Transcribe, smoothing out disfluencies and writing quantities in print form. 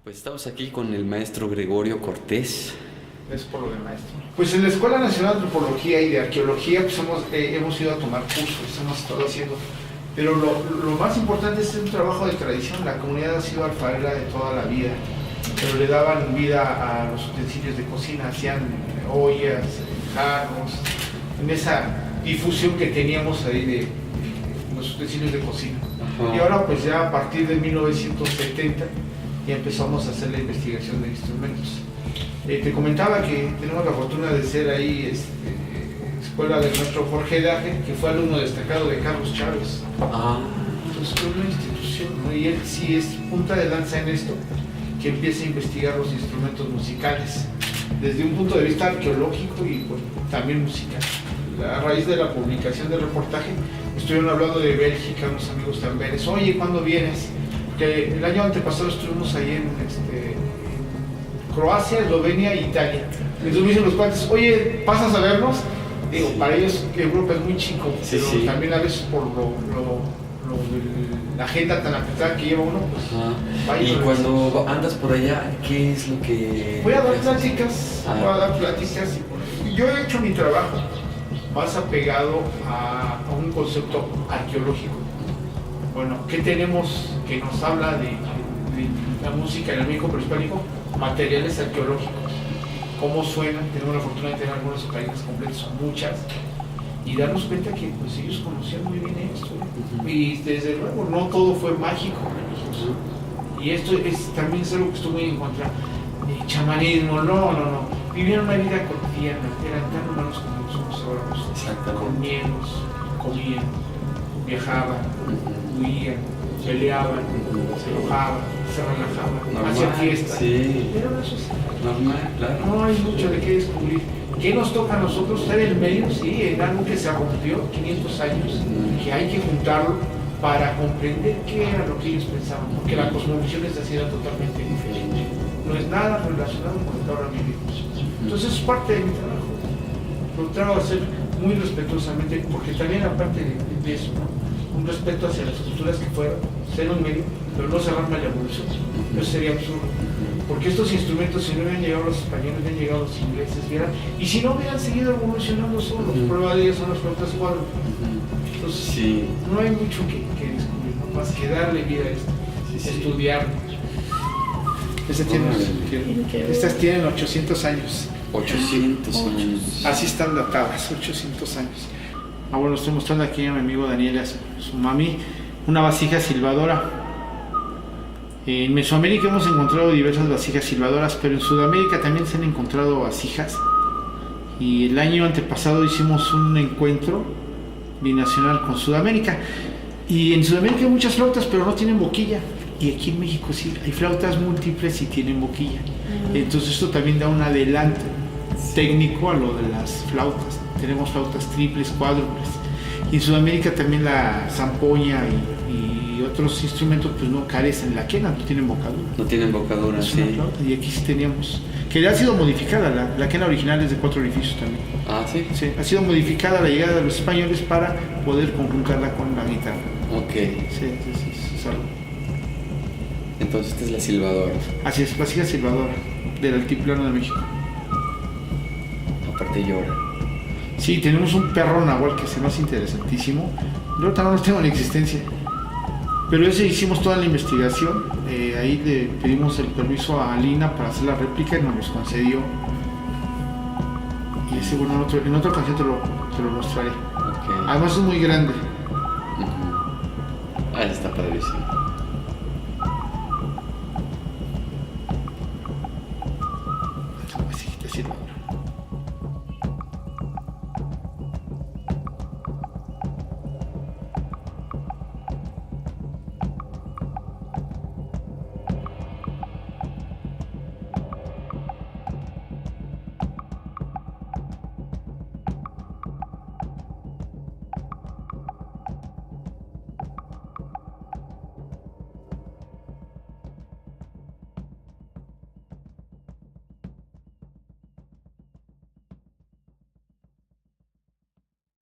Pues estamos aquí con el maestro Gregorio Cortés. Es por lo de maestro. Pues en la Escuela Nacional de Antropología y de Arqueología pues hemos ido a tomar cursos, hemos estado haciendo. Pero lo más importante es un trabajo de tradición. La comunidad ha sido alfarera de toda la vida, pero le daban vida a los utensilios de cocina, hacían ollas, jarros, en esa difusión que teníamos ahí de los utensilios de cocina. Y ahora pues ya a partir de 1970 ya empezamos a hacer la investigación de instrumentos. Te comentaba que tenemos la fortuna de ser ahí escuela del maestro Jorge Daje, que fue alumno destacado de Carlos Chávez. Entonces fue una institución, ¿no? Y él sí es punta de lanza en esto, que empieza a investigar los instrumentos musicales desde un punto de vista arqueológico y bueno, también musical. A raíz de la publicación del reportaje estuvieron hablando de Bélgica, unos amigos de Amberes. Oye, ¿cuándo vienes? Que el año antepasado estuvimos ahí en Croacia, Eslovenia e Italia. Entonces me dicen los cuates, oye, ¿pasas a vernos? Digo, para ellos Europa es muy chico, sí, pero sí. también a veces por la agenda tan apretada que lleva uno, pues vaya. Y cuando andas por allá, ¿qué es lo que...? Voy a dar pláticas, y yo he hecho mi trabajo más apegado a un concepto arqueológico. Bueno, ¿qué tenemos que nos habla de la música en el México prehispánico? Materiales arqueológicos. ¿Cómo suenan? Tenemos la fortuna de tener algunas páginas completas, son muchas, y darnos cuenta que pues, ellos conocían muy bien esto. Y desde luego, no todo fue mágico. Y esto también es algo que estuve en contra. Chamanismo, no. Vivieron una vida cotidiana, eran tan humanos como somos ahora nosotros. Comían, viajaban, huían, peleaban, se enojaban, se relajaban, hacían fiestas. Sí. Pero eso es normal, claro. No hay mucho de qué descubrir. ¿Qué nos toca a nosotros? Estar en el medio, sí, en algo que se rompió 500 años, que hay que juntarlo para comprender qué era lo que ellos pensaban, porque la cosmovisión es así, era totalmente diferente. No es nada relacionado con lo que ahora vivimos. Entonces es parte de mi trabajo. Lo trato de hacer muy respetuosamente, porque también aparte de eso, ¿no? Un respeto hacia las culturas que fueron, ser un medio, pero no cerrarme a la evolución. Eso sería absurdo. Porque estos instrumentos, si no hubieran llegado los españoles, hubieran llegado los ingleses, y si no hubieran seguido evolucionando solos, prueba de ellos son las flautas cuadro. Entonces, no hay mucho que descubrir, ¿no? Más que darle vida a esto, estudiarlo. Estas tienen 800 años. 800 años. Así están datadas, 800 años. Bueno, estoy mostrando aquí a mi amigo Daniel, a su mami, una vasija silbadora. En Mesoamérica hemos encontrado diversas vasijas silbadoras, pero en Sudamérica también se han encontrado vasijas. Y el año antepasado hicimos un encuentro binacional con Sudamérica. Y en Sudamérica hay muchas flautas, pero no tienen boquilla. Y aquí en México sí, hay flautas múltiples y tienen boquilla. Entonces esto también da un adelanto técnico a lo de las flautas. Tenemos flautas triples, cuádruples. Y en Sudamérica también la zampoña y otros instrumentos pues no carecen. La quena no tienen bocadura. No tienen bocadura, es una flauta, y aquí sí teníamos. Que ya ha sido modificada, la quena original es de 4 orificios también. Sí. Ha sido modificada la llegada de los españoles para poder conjuntarla con la guitarra. Sí, es algo. Entonces esta es la silbadora. Así es, vasija silbadora del Altiplano de México. Aparte llora. Sí, tenemos un perro nahual que se me hace interesantísimo. Yo ahorita no los tengo en existencia. Pero ese hicimos toda la investigación. Ahí le pedimos el permiso a Alina para hacer la réplica y nos los concedió. Y ese, bueno, en otra ocasión te lo mostraré. Además es muy grande. Está padrísimo.